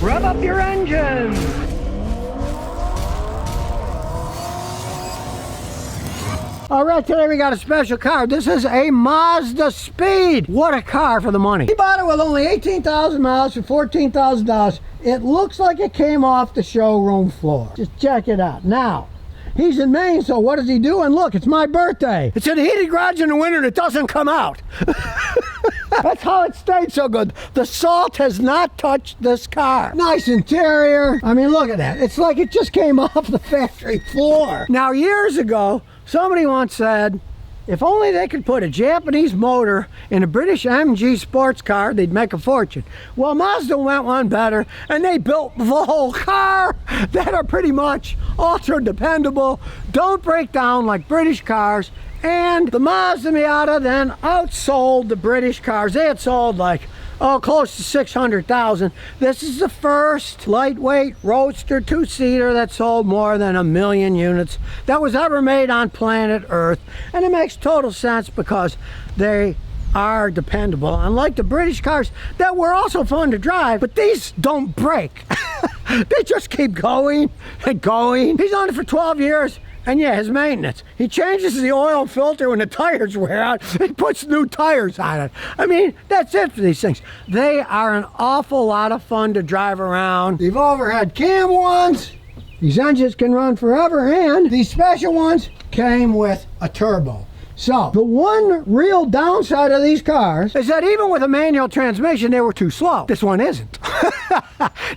Rev up your engines. All right, today we got a special car. This is a Mazda Speed. What a car for the money. He bought it with only 18,000 miles for $14,000. It looks like it came off the showroom floor. Just check it out. Now, he's in Maine, so what does he do? And look, it's my birthday. It's in a heated garage in the winter and it doesn't come out. That's how it stayed so good. The salt has not touched this car. Nice interior. I mean, look at that. It's like it just came off the factory floor. Now, years ago, somebody once said, if only they could put a Japanese motor in a British MG sports car, they'd make a fortune. Well, Mazda went one better, and they built the whole car that are pretty much ultra dependable, don't break down like British cars. And the Mazda Miata then outsold the British cars. They had sold like, close to 600,000. This is the first lightweight roadster two-seater that sold more than 1 million units that was ever made on planet Earth. And it makes total sense because they are dependable, unlike the British cars that were also fun to drive, but these don't break. They just keep going and going. He's on it for 12 years. And yeah, his maintenance. He changes the oil filter when the tires wear out. He puts new tires on it. I mean, that's it for these things. They are an awful lot of fun to drive around. They've overhead cam ones. These engines can run forever, and these special ones came with a turbo. So, the one real downside of these cars is that even with a manual transmission, they were too slow. This one isn't.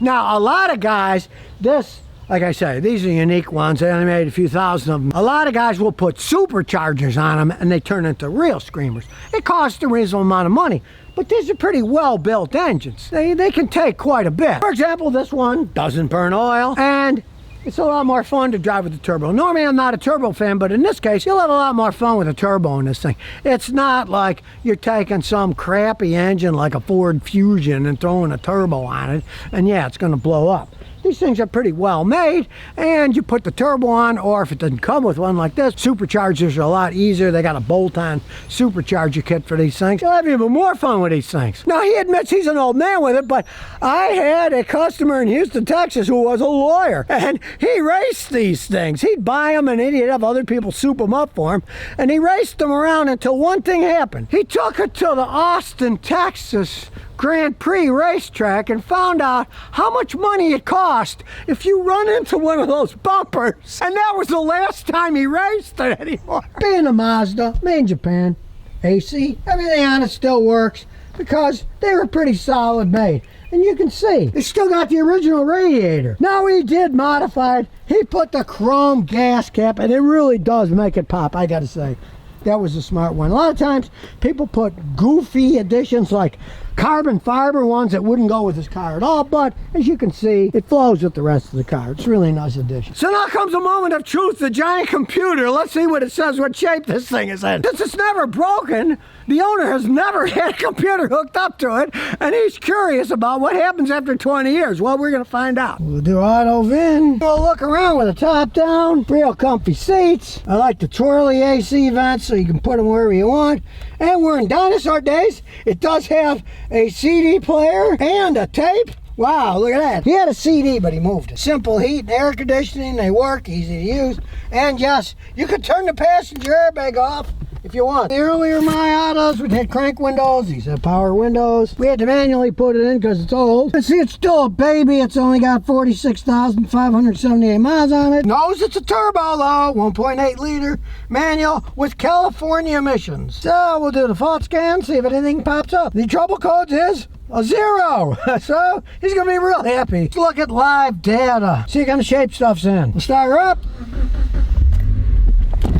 Now, a lot of guys, like I say, these are unique ones. They only made a few thousand of them. A lot of guys will put superchargers on them and they turn into real screamers. It costs a reasonable amount of money, but these are pretty well-built engines. They can take quite a bit. For example, this one doesn't burn oil and it's a lot more fun to drive with the turbo. Normally, I'm not a turbo fan, but in this case, you'll have a lot more fun with a turbo in this thing. It's not like you're taking some crappy engine like a Ford Fusion and throwing a turbo on it, and yeah, it's going to blow up. These things are pretty well made, and you put the turbo on, or if it doesn't come with one like this, superchargers are a lot easier. They got a bolt-on supercharger kit for these things. You'll have even more fun with these things. Now, he admits he's an old man with it, but I had a customer in Houston, Texas, who was a lawyer, and he raced these things. He'd buy them, and he'd have other people soup them up for him, and he raced them around until one thing happened. He took it to the Austin, Texas Grand Prix racetrack and found out how much money it cost if you run into one of those bumpers. And that was the last time he raced it anymore. Being a Mazda, made in Japan, AC, everything on it still works because they were pretty solid made. And you can see, they still got the original radiator. Now he did modify it. He put the chrome gas cap, and it really does make it pop, I gotta say. That was a smart one. A lot of times, people put goofy additions like carbon fiber ones that wouldn't go with this car at all, but as you can see, it flows with the rest of the car. It's a really nice addition. So now comes a moment of truth, the giant computer. Let's see what it says, what shape this thing is in. Since it's never broken, the owner has never had a computer hooked up to it, and he's curious about what happens after 20 years. Well, we're gonna find out. We'll do auto VIN. We'll look around with the top down, real comfy seats. I like the twirly AC vents so you can put them wherever you want. And we're in dinosaur days. It does have a CD player and a tape. Wow, look at that. He had a CD, but he moved it. Simple heat and air conditioning. They work, easy to use. And yes, you could turn the passenger airbag off if you want. The earlier Miatas, we had crank windows. These have power windows. We had to manually put it in because it's old. And see, it's still a baby. It's only got 46,578 miles on it. Knows it's a turbo though, 1.8 liter manual with California emissions. So we'll do the fault scan, see if anything pops up. The trouble codes is a 0. So he's gonna be real happy. Let's look at live data. See what kind of shape stuff's in. We'll start her up.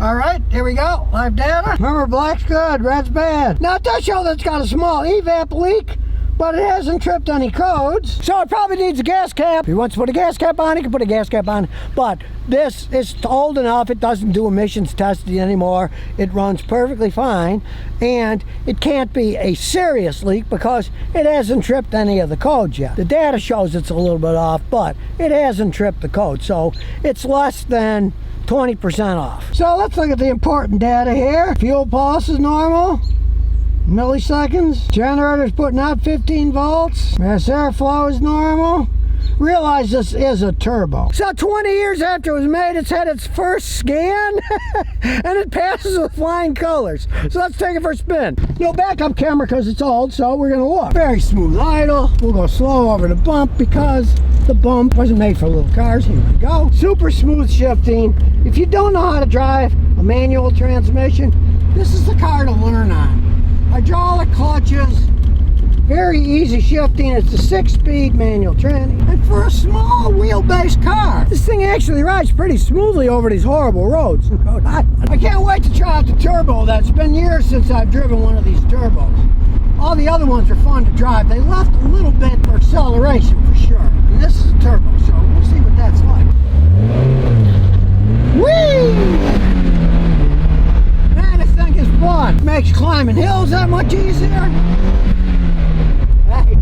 All right, here we go, live data. Remember, black's good, red's bad. Now it does show that it's got a small evap leak, but it hasn't tripped any codes. So it probably needs a gas cap. If he wants to put a gas cap on, he can put a gas cap on. But this is old enough, it doesn't do emissions testing anymore. It runs perfectly fine, and it can't be a serious leak because it hasn't tripped any of the codes yet. The data shows it's a little bit off, but it hasn't tripped the code. So it's less than 20% off. So let's look at the important data here. Fuel pulse is normal, milliseconds. Generator's putting out 15 volts. Mass airflow is normal. realize this is a turbo. So 20 years after it was made, it's had its first scan and it passes with flying colors. So let's take it for a spin. No backup camera because it's old, so we're gonna look. Very smooth idle. We'll go slow over the bump because the bump wasn't made for little cars. Here we go. Super smooth shifting. If you don't know how to drive a manual transmission, this is the car to learn on. Hydraulic clutches, very easy shifting. It's a 6-speed manual tranny. And for a small wheelbase car, this thing actually rides pretty smoothly over these horrible roads in Rhode Island. I can't wait to try out the turbo. That's been years since I've driven one of these turbos. All the other ones are fun to drive. They left a little bit for acceleration for sure. And this is a turbo, so we'll see what that's like. Whee! Man, this thing is fun. Makes climbing hills that much easier. Hey,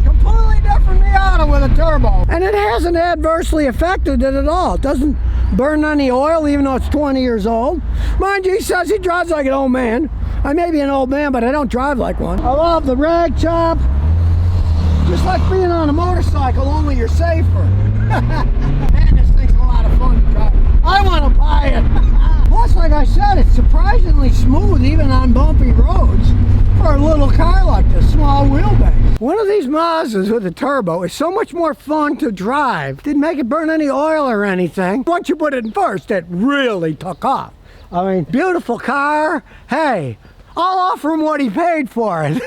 completely different Miata with a turbo. And it hasn't adversely affected it at all. It doesn't burn any oil even though it's 20 years old. Mind you, he says he drives like an old man. I may be an old man, but I don't drive like one. I love the rag top. Just like being on a motorcycle, only you're safer. Man, this thing's a lot of fun to drive. I want to buy it. Plus, like I said, it's surprisingly smooth even on bumpy roads for a little car like this, small wheelbase. One of these Mazdas with a turbo is so much more fun to drive. Didn't make it burn any oil or anything. Once you put it in first, it really took off. I mean, beautiful car. Hey, I'll offer him what he paid for it.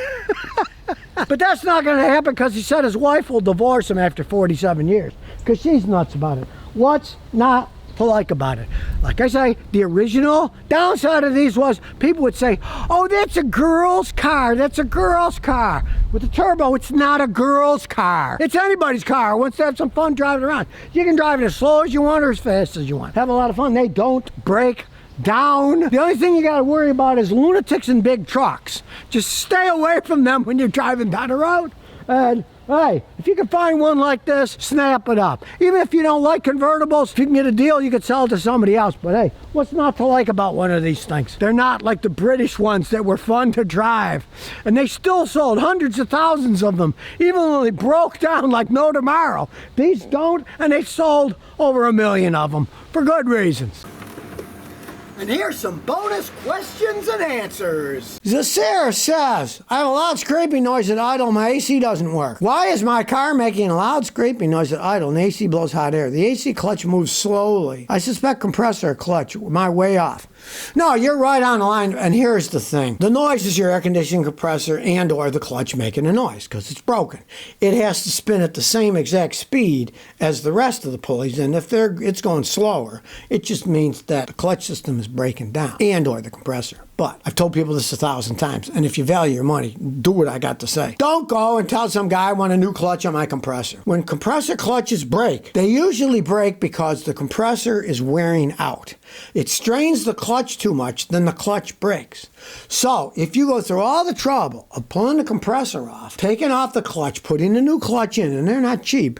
But that's not going to happen because he said his wife will divorce him after 47 years because she's nuts about it. What's not to like about it? Like I say, the original downside of these was people would say, oh, that's a girl's car. That's a girl's car. With the turbo, it's not a girl's car. It's anybody's car. Wants to have some fun driving around. You can drive it as slow as you want or as fast as you want. Have a lot of fun. They don't break down. The only thing you got to worry about is lunatics in big trucks. Just stay away from them when you're driving down the road. And hey, if you can find one like this, snap it up. Even if you don't like convertibles, if you can get a deal, you could sell it to somebody else. But hey, what's not to like about one of these things? They're not like the British ones that were fun to drive. And they still sold hundreds of thousands of them, even though they broke down like no tomorrow. These don't, and they sold over 1 million of them for good reasons. And here's some bonus questions and answers. Zasir says, I have a loud scraping noise at idle. My AC doesn't work. Why is my car making a loud scraping noise at idle and the AC blows hot air? The AC clutch moves slowly. I suspect compressor clutch. Am I way off? No, you're right on the line. And here's the thing. The noise is your air conditioning compressor and or the clutch making a noise because it's broken. It has to spin at the same exact speed as the rest of the pulleys. And if it's going slower, it just means that the clutch system is breaking down and or the compressor. But I've told people this 1,000 times, and if you value your money, do what I got to say. Don't go and tell some guy I want a new clutch on my compressor. When compressor clutches break, they usually break because the compressor is wearing out. It strains the clutch too much, then the clutch breaks. So if you go through all the trouble of pulling the compressor off, taking off the clutch, putting a new clutch in, and they're not cheap,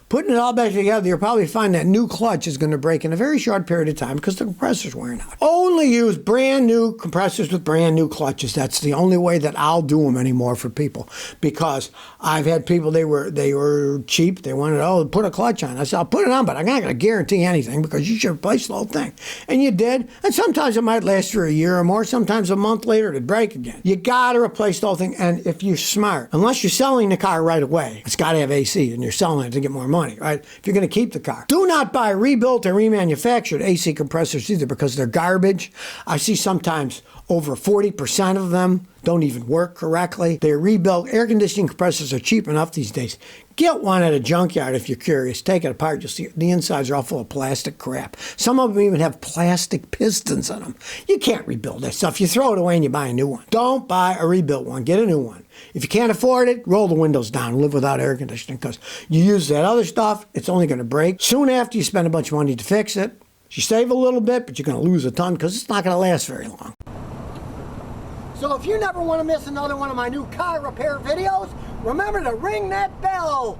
putting it all back together, you'll probably find that new clutch is going to break in a very short period of time because the compressor's wearing out. Only use brand new compressors with brand new clutches. That's the only way that I'll do them anymore for people, because I've had people, they were cheap. They wanted, oh, put a clutch on. I said, I'll put it on, but I'm not going to guarantee anything because you should replace the whole thing. And you did. And sometimes it might last for a year or more. Sometimes a month later it'd break again. You got to replace the whole thing. And if you're smart, unless you're selling the car right away, it's got to have AC and you're selling it to get more money. Right? If you're going to keep the car. Do not buy rebuilt or remanufactured AC compressors either because they're garbage. I see sometimes over 40% of them don't even work correctly. They're rebuilt. Air conditioning compressors are cheap enough these days. Get one at a junkyard if you're curious. Take it apart. You'll see the insides are all full of plastic crap. Some of them even have plastic pistons in them. You can't rebuild that stuff. You throw it away and you buy a new one. Don't buy a rebuilt one. Get a new one. If you can't afford it, roll the windows down and live without air conditioning because you use that other stuff, it's only going to break. Soon after you spend a bunch of money to fix it, you save a little bit, but you're going to lose a ton because it's not going to last very long. So if you never want to miss another one of my new car repair videos, remember to ring that bell.